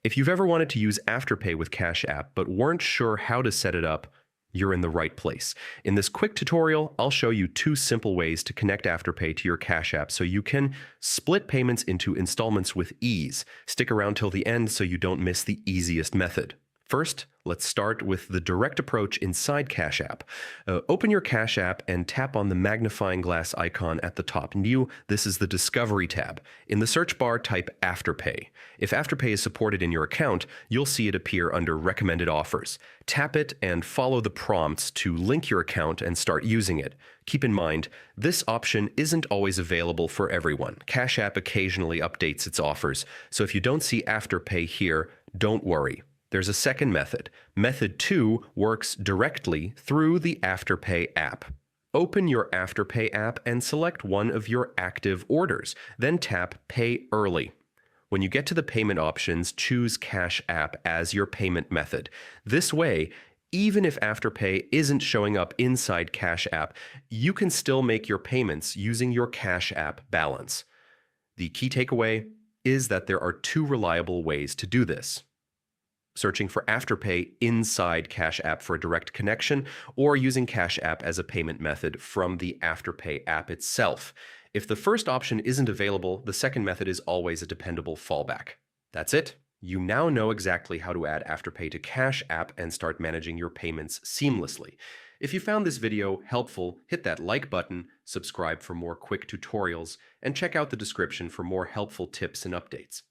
If you've ever wanted to use Afterpay with Cash App but weren't sure how to set it up, you're in the right place. In this quick tutorial, I'll show you two simple ways to connect Afterpay to your Cash App so you can split payments into installments with ease. Stick around till the end so you don't miss the easiest method. First, let's start with the direct approach inside Cash App. Open your Cash App and tap on the magnifying glass icon at the top. This is the Discovery tab. In the search bar, type Afterpay. If Afterpay is supported in your account, you'll see it appear under Recommended Offers. Tap it and follow the prompts to link your account and start using it. Keep in mind, this option isn't always available for everyone. Cash App occasionally updates its offers, so if you don't see Afterpay here, don't worry. There's a second method. Method 2 works directly through the Afterpay app. Open your Afterpay app and select one of your active orders. Then tap Pay Early. When you get to the payment options, choose Cash App as your payment method. This way, even if Afterpay isn't showing up inside Cash App, you can still make your payments using your Cash App balance. The key takeaway is that there are two reliable ways to do this: searching for Afterpay inside Cash App for a direct connection, or using Cash App as a payment method from the Afterpay app itself. If the first option isn't available, the second method is always a dependable fallback. That's it. You now know exactly how to add Afterpay to Cash App and start managing your payments seamlessly. If you found this video helpful, hit that like button, subscribe for more quick tutorials, and check out the description for more helpful tips and updates.